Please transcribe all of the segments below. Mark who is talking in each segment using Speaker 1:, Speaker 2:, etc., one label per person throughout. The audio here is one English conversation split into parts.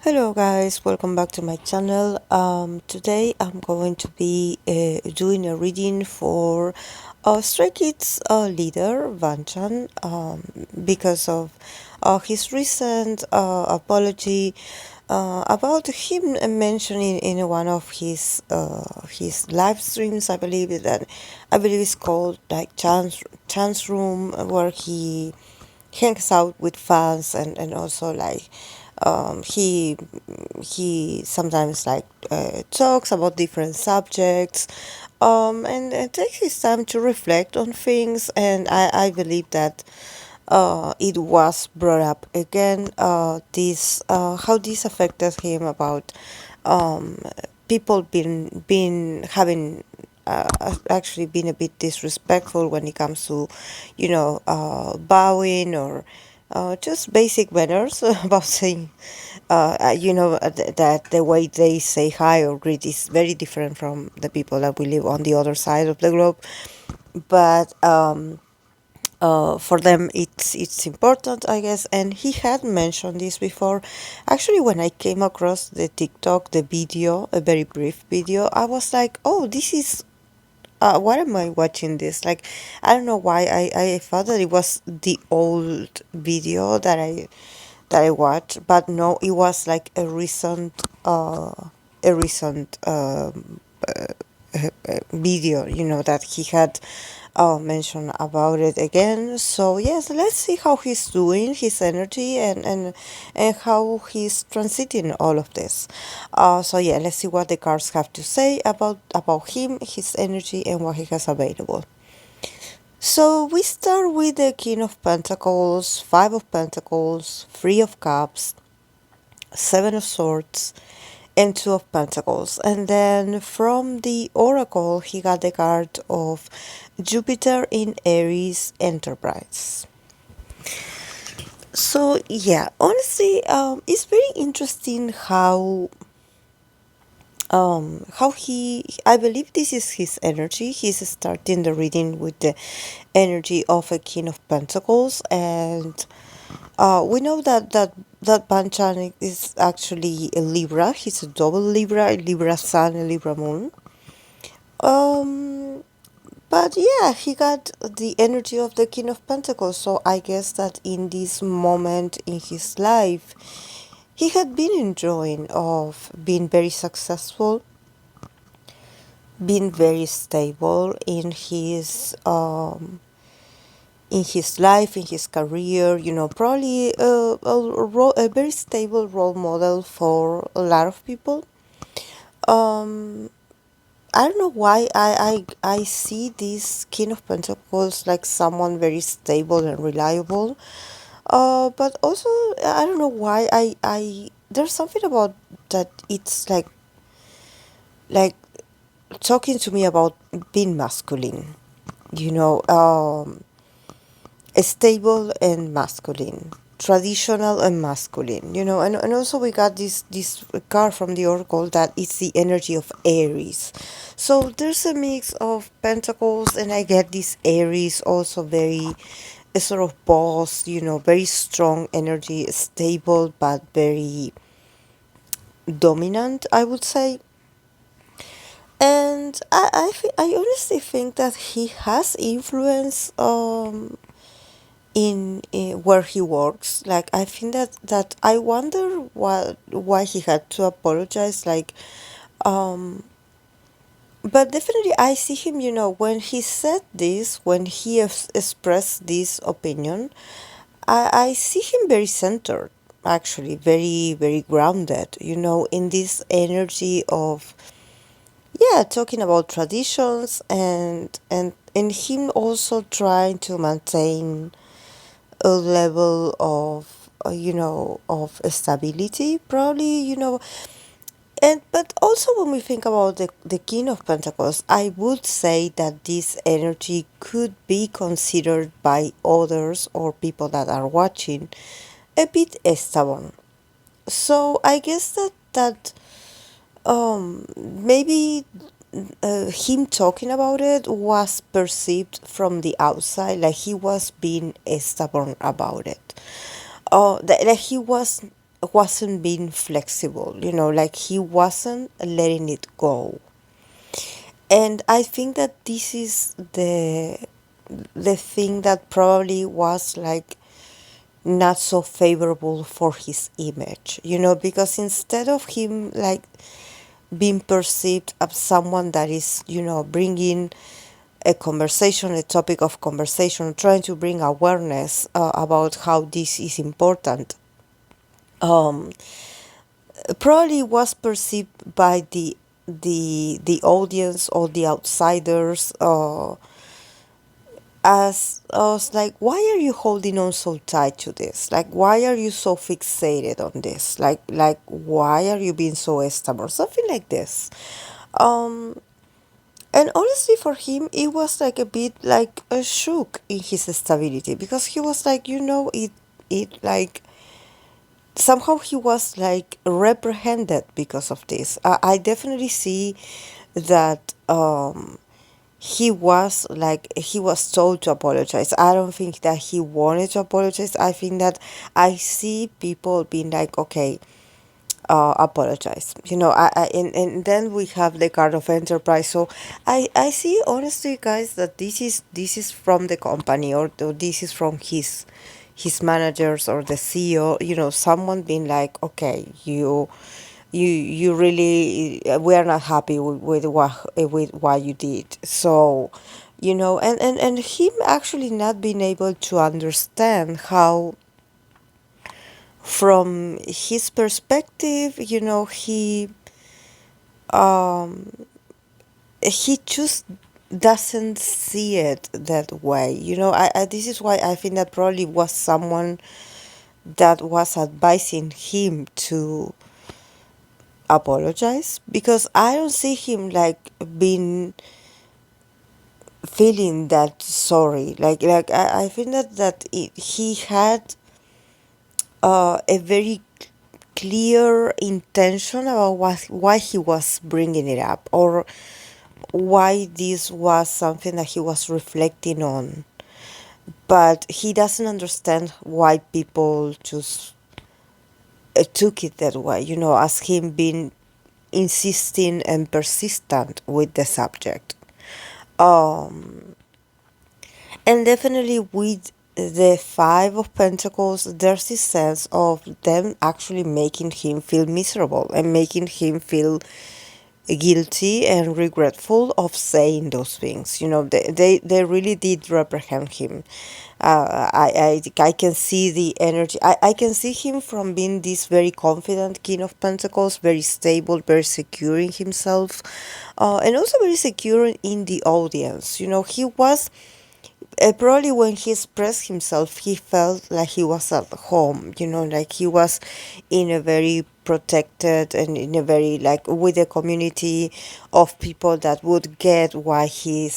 Speaker 1: Hello guys, welcome back to my channel. Today I'm going to be doing a reading for Stray Kids leader Bangchan because of his recent apology about him mentioning in one of his live streams. I believe it's called like Chance Room, where he hangs out with fans and also like he sometimes like talks about different subjects and takes his time to reflect on things, and I believe that it was brought up again, this how this affected him about um, people been having actually been a bit disrespectful when it comes to bowing or just basic manners about saying that the way they say hi or greet is very different from the people that we live on the other side of the globe. But for them it's important, I guess, and he had mentioned this before. Actually, when I came across the TikTok, the video, a very brief video, I was like, oh, this is what am I watching this? Like, I don't know why I thought that it was the old video that I watched, but no, it was like a recent video, that he had mentioned about it again. So yes, let's see how he's doing, his energy, and how he's transiting all of this. So yeah, let's see what the cards have to say about him, his energy, and what he has available. So we start with the King of Pentacles, Five of Pentacles, Three of Cups, Seven of Swords, and Two of Pentacles. And then from the Oracle, he got the card of Jupiter in Aries Enterprise. So yeah, honestly, it's very interesting how he, I believe this is his energy. He's starting the reading with the energy of a King of Pentacles, and we know that Bangchan is actually a Libra. He's a double Libra, a Libra Sun, a Libra Moon. Um, but yeah, he got the energy of the King of Pentacles. So I guess that in this moment in his life, he had been enjoying of being very successful, being very stable in his life, in his career, probably a very stable role model for a lot of people. Um, I don't know why I see this King of Pentacles like someone very stable and reliable. But also I don't know why I there's something about that. It's like talking to me about being masculine. You know, stable and masculine, traditional and masculine, and also we got this card from the oracle that it's the energy of Aries. So there's a mix of pentacles, and I get this Aries also very a sort of boss, very strong energy, stable but very dominant, I would say. And I honestly think that he has influence in where he works. Like, I think that I wonder why he had to apologize. Like, um but definitely I see him, when he said this, when he expressed this opinion, I see him very centered, actually very very grounded, in this energy of, yeah, talking about traditions, and him also trying to maintain a level of of stability, probably, and but also when we think about the King of Pentacles, I would say that this energy could be considered by others or people that are watching a bit stubborn. So I guess that maybe him talking about it was perceived from the outside like he was being stubborn about it. Oh, that he was wasn't being flexible, like he wasn't letting it go. And I think that this is the thing that probably was like not so favorable for his image, because instead of him like being perceived as someone that is, bringing a conversation, a topic of conversation, trying to bring awareness about how this is important, um, probably was perceived by the audience or the outsiders as like, why are you holding on so tight to this? Like, why are you so fixated on this? Like why are you being so stubborn? Something like this. Um, and honestly, for him, it was like a bit like a shock in his stability, because he was like, it like somehow he was like reprehended because of this. I definitely see that he was told to apologize. I don't think that he wanted to apologize. I think that I see people being like, okay, apologize. And then we have the card of enterprise. So I see honestly, guys, that this is from the company, or this is from his managers or the CEO. Someone being like, okay, you really, we are not happy with what you did. So, and him actually not being able to understand how, from his perspective, um he just doesn't see it that way. This is why I think that probably was someone that was advising him to apologize, because I don't see him like being feeling that sorry. I think he had a very clear intention about why he was bringing it up, or why this was something that he was reflecting on. But he doesn't understand why people just took it that way, as him being insisting and persistent with the subject. Um, and definitely with the Five of Pentacles, there's this sense of them actually making him feel miserable and making him feel guilty and regretful of saying those things. They really did reprehend him. I can see the energy. I can see him from being this very confident King of Pentacles, very stable, very secure in himself, and also very secure in the audience. He was probably, when he expressed himself, he felt like he was at home, like he was in a very protected, and in a very, like, with a community of people that would get why he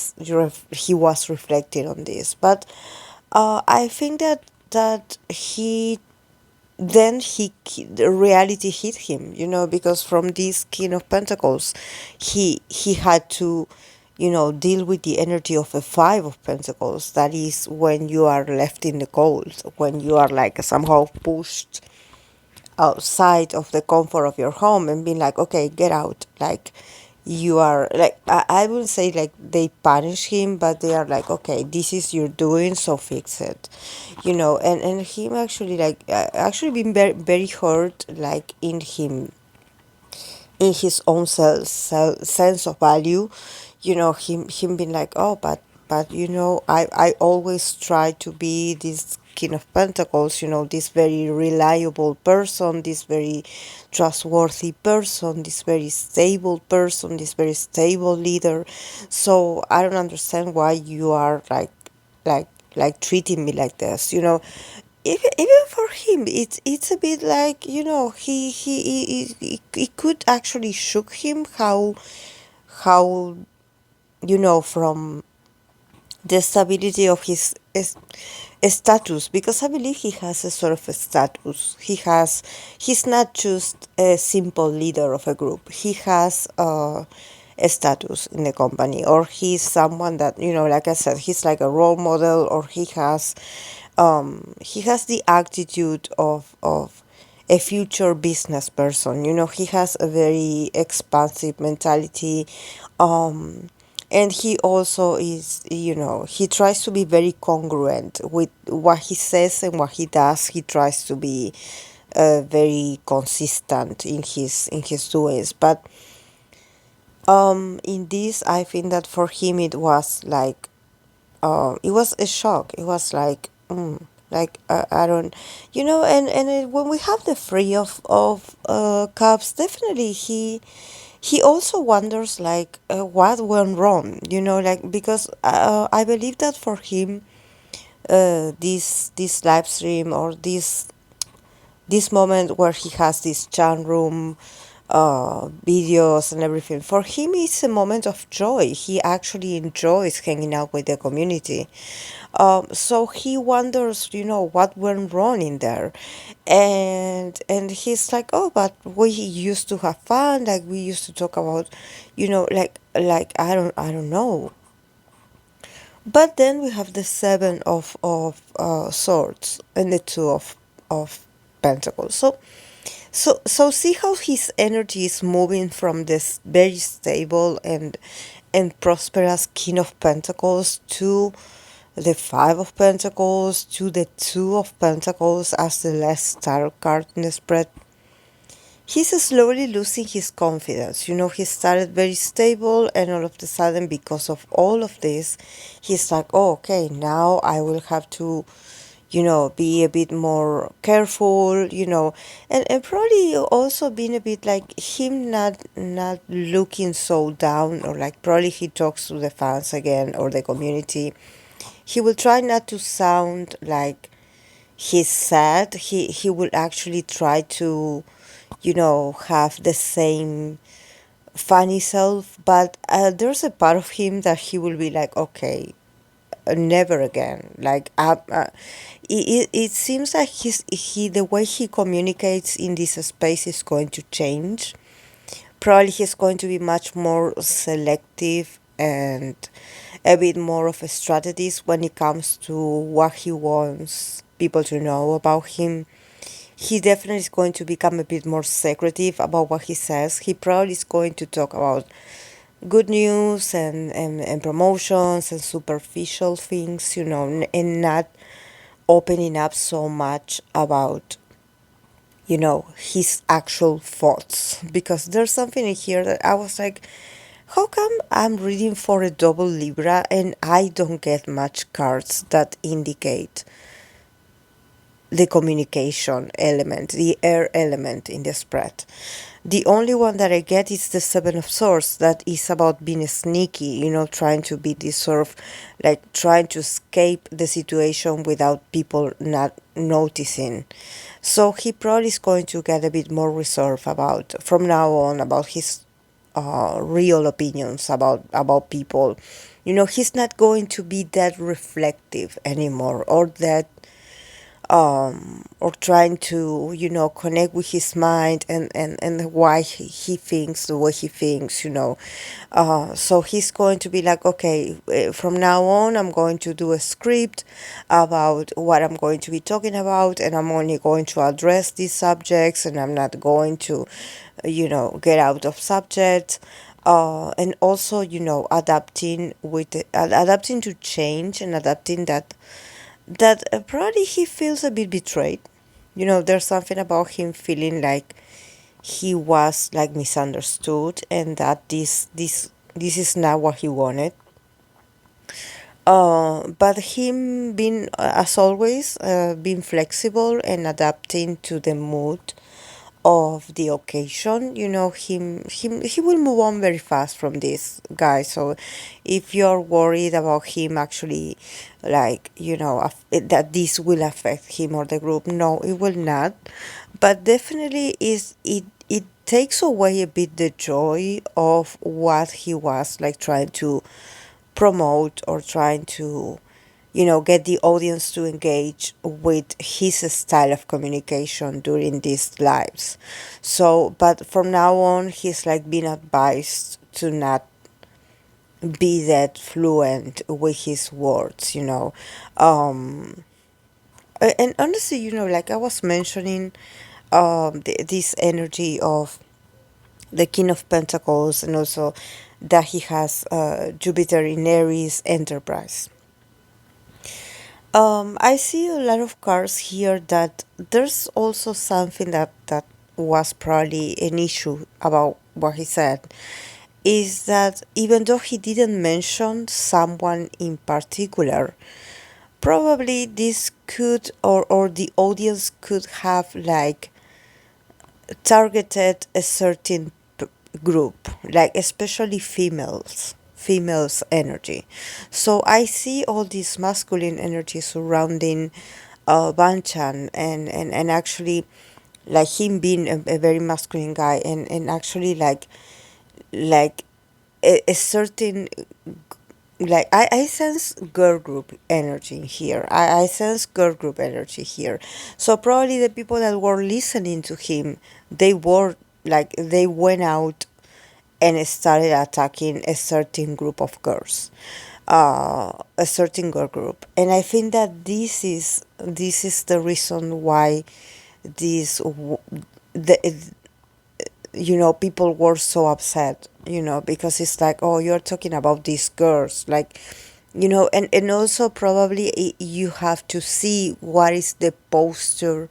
Speaker 1: was reflecting on this. But I think that the reality hit him, because from this King of Pentacles, he had to, deal with the energy of a Five of Pentacles. That is when you are left in the cold, when you are like somehow pushed outside of the comfort of your home, and being like, okay, get out. Like, you are like, I would say, like, they punish him, but they are like, okay, this is your doing, so fix it. And him actually, like, actually being very, very hurt, like, in his own sense of value. Him being like, oh, but I always try to be this King of Pentacles, this very reliable person, this very trustworthy person, this very stable person, this very stable leader. So I don't understand why you are like like treating me like this. Even for him, it's a bit like, he could actually shook him how, from the stability of his status, because I believe he has a sort of a status. He's not just a simple leader of a group. He has a status in the company, or he's someone that, like I said, he's like a role model, or he has the attitude of a future business person. He has a very expansive mentality. Um, and he also is, he tries to be very congruent with what he says and what he does. He tries to be very consistent in his doings. But in this, I think that for him it was like, it was a shock. It was like, like, I don't, when we have the Three of Cups, definitely he also wonders like, what went wrong. Like, because I believe that for him, this live stream, or this moment where he has this chat room videos and everything, for him it's a moment of joy. He actually enjoys hanging out with the community. So he wonders, what went wrong in there. And he's like, oh, but we used to have fun, like we used to talk about, like I don't know. But then we have the Seven of Swords and the Two of Pentacles. So see how his energy is moving from this very stable and prosperous King of Pentacles to the Five of Pentacles to the Two of Pentacles as the last tarot card in the spread. He's slowly losing his confidence. He started very stable, and all of a sudden, because of all of this, he's like, oh, okay, now I will have to, be a bit more careful, and probably also being a bit like him, not looking so down, or like probably he talks to the fans again or the community. He will try not to sound like he's sad. He will actually try to, have the same funny self, but there's a part of him that he will be like, okay, never again. Like, it seems like the way he communicates in this space is going to change. Probably he's going to be much more selective and a bit more of a strategist when it comes to what he wants people to know about him. He definitely is going to become a bit more secretive about what he says. He probably is going to talk about good news and promotions and superficial things, and not opening up so much about, his actual thoughts. Because there's something in here that I was like, how come I'm reading for a double Libra and I don't get much cards that indicate the communication element, the air element in the spread? The only one that I get is the Seven of Swords, that is about being sneaky, trying to be this sort of, like, trying to escape the situation without people not noticing. So he probably is going to get a bit more reserved about, from now on, about his real opinions about people. He's not going to be that reflective anymore, or that or trying to, connect with his mind and why he thinks the way he thinks. So he's going to be like, okay, from now on I'm going to do a script about what I'm going to be talking about, and I'm only going to address these subjects, and I'm not going to, get out of subject. And also, adapting adapting to change, and adapting that probably he feels a bit betrayed. There's something about him feeling like he was like misunderstood, and that this is not what he wanted. But him being, as always, being flexible and adapting to the mood of the occasion. He will move on very fast from this guy. So if you're worried about him actually, like, that this will affect him or the group, no, it will not. But definitely it takes away a bit the joy of what he was like trying to promote, or trying to, get the audience to engage with his style of communication during these lives. So, but from now on, he's like being advised to not be that fluent with his words. And honestly, like I was mentioning, this energy of the King of Pentacles, and also that he has Jupiter in Aries enterprise. I see a lot of cards here that there's also something that was probably an issue about what he said, is that even though he didn't mention someone in particular, probably this could, or the audience could have like targeted a certain group, like especially females energy. So I see all this masculine energy surrounding Banchan, and actually like him being a very masculine guy, and actually like a certain, like I sense girl group energy here. I sense girl group energy here. So probably the people that were listening to him, they were like they went out and started attacking a certain group of girls, a certain girl group. And I think that this is the reason why the people were so upset, because it's like, oh, you're talking about these girls, like, and also probably you have to see what is the posture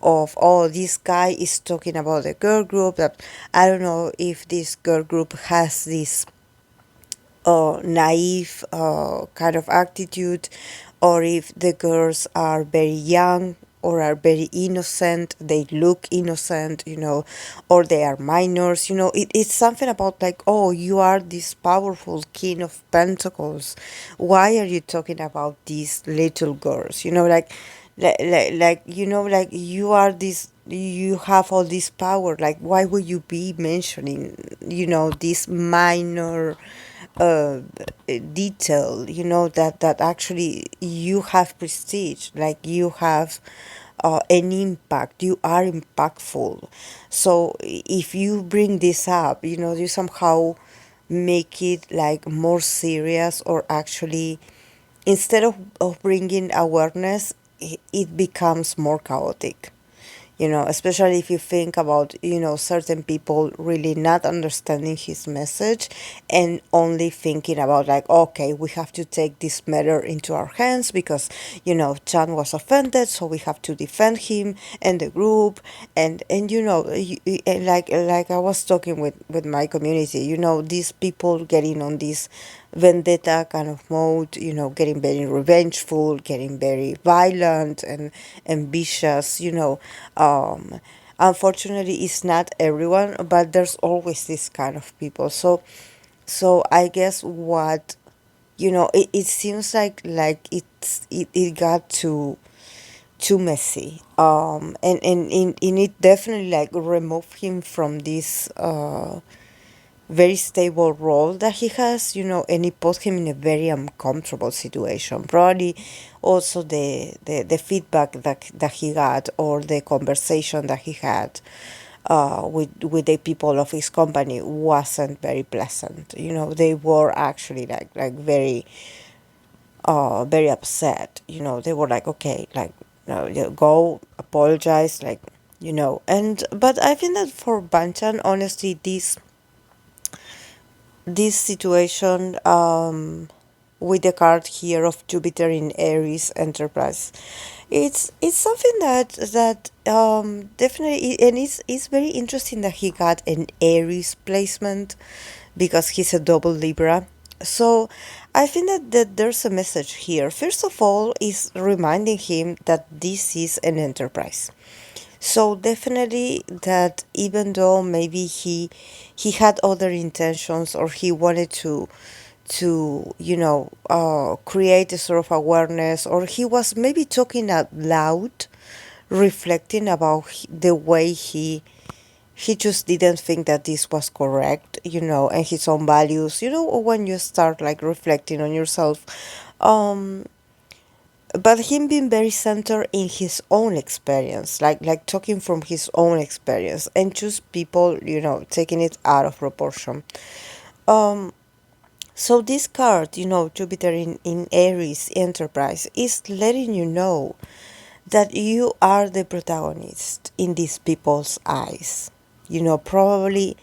Speaker 1: of, oh, this guy is talking about the girl group. That I don't know if this girl group has this naive kind of attitude, or if the girls are very young or are very innocent, they look innocent, or they are minors. It's something about like, oh, you are this powerful king of pentacles. Why are you talking about these little girls? Like you are this, you have all this power. Like, why would you be mentioning, this minor uh, detail, that actually you have prestige, like you have an impact, you are impactful. So if you bring this up, you somehow make it like more serious, or actually instead of bringing awareness, it becomes more chaotic. Especially if you think about, certain people really not understanding his message, and only thinking about like, okay, we have to take this matter into our hands because, Chan was offended, so we have to defend him and the group. And like I was talking with my community, these people getting on this vendetta kind of mode, getting very revengeful, getting very violent and ambitious, unfortunately it's not everyone, but there's always this kind of people. So I guess what, it seems like it got too messy, and it definitely like removed him from this very stable role that he has, and it put him in a very uncomfortable situation. Probably also the feedback that he got, or the conversation that he had with the people of his company wasn't very pleasant. They were actually like very upset. They were like, okay, like, go apologize, like, and but I think that for Banchan, honestly, this situation, with the card here of Jupiter in Aries enterprise, it's something that definitely, and it's very interesting that he got an Aries placement, because he's a double Libra. So I think that there's a message here. First of all, is reminding him that this is an enterprise. So definitely that, even though maybe he had other intentions, or he wanted to create a sort of awareness, or he was maybe talking out loud, reflecting about the way he just didn't think that this was correct, and his own values, when you start like reflecting on yourself. um but him being very centered in his own experience, like talking from his own experience, and just people, taking it out of proportion. um so this card, Jupiter in Aries enterprise, is letting you know that you are the protagonist in these people's eyes. Probably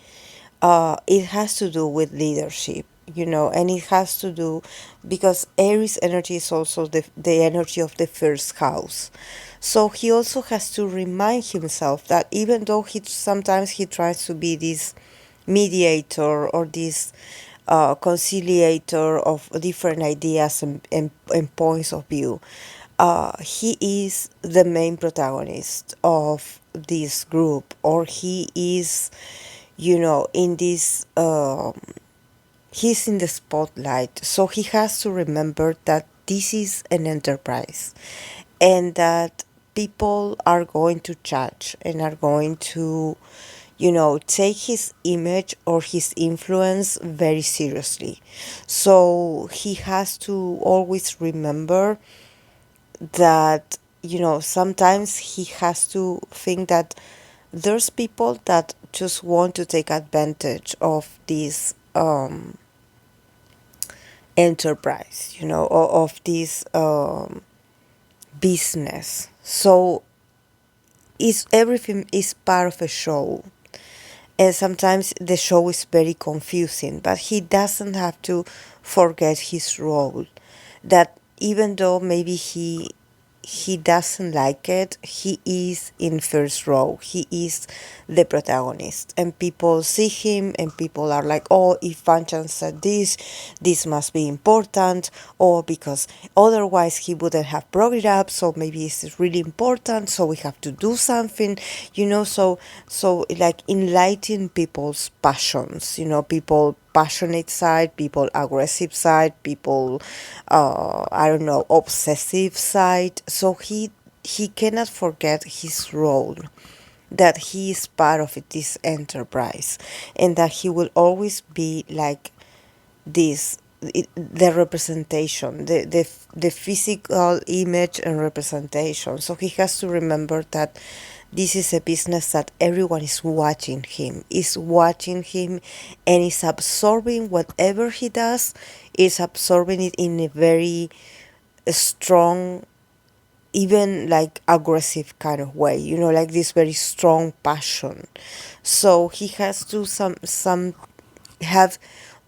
Speaker 1: it has to do with leadership, and it has to do because Aries energy is also the energy of the first house. So he also has to remind himself that even though sometimes he tries to be this mediator or this conciliator of different ideas and points of view, he is the main protagonist of this group, or he is, in this, he's in the spotlight. So he has to remember that this is an enterprise and that people are going to judge and are going to, take his image or his influence very seriously. So he has to always remember that, sometimes he has to think that there's people that just want to take advantage of this enterprise, of this business. So is everything is part of a show, and sometimes the show is very confusing, but he doesn't have to forget his role, that even though maybe he doesn't like it, he is in first row, he is the protagonist, and people see him and people are like, oh, if Bangchan said this must be important, or because otherwise he wouldn't have brought it up, so maybe it's really important, so we have to do something, so like enlighten people's passions, people passionate side, people aggressive side, people I don't know, obsessive side. So he cannot forget his role, that he is part of this enterprise, and that he will always be like this, the representation, the physical image and representation. So he has to remember that this is a business that everyone is watching him and is absorbing whatever he does, is absorbing it in a very strong, even like aggressive kind of way, like this very strong passion. So he has to some have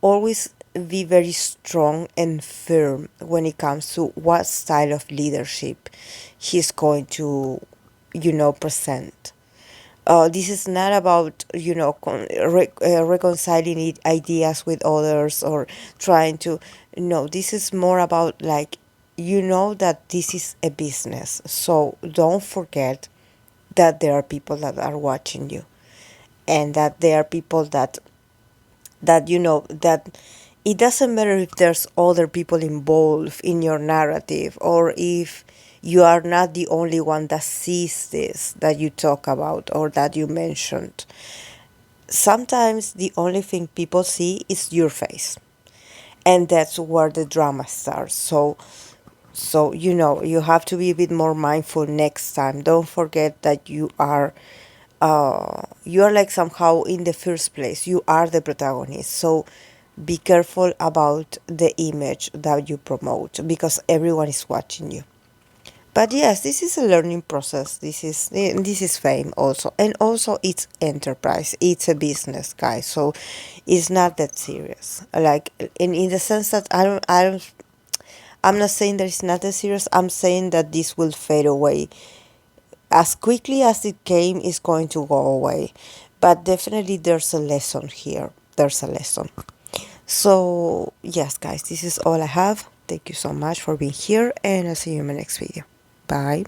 Speaker 1: always be very strong and firm when it comes to what style of leadership he's going to, present. This is not about, reconciling ideas with others or trying to. No, this is more about like, that this is a business. So don't forget that there are people that are watching you, and that there are people that it doesn't matter if there's other people involved in your narrative, or if you are not the only one that sees this that you talk about or that you mentioned. Sometimes the only thing people see is your face, and that's where the drama starts. So you have to be a bit more mindful next time. Don't forget that you are like somehow in the first place, you are the protagonist. So be careful about the image that you promote, because everyone is watching you. But yes, this is a learning process. This is fame also, and also it's enterprise, it's a business, guys. So it's not that serious, like in the sense that I'm not saying that it's not that serious. I'm saying that this will fade away as quickly as it came. Is going to go away, but definitely there's a lesson here. There's a lesson. So yes, guys, this is all I have. Thank you so much for being here, and I'll see you in my next video. Bye.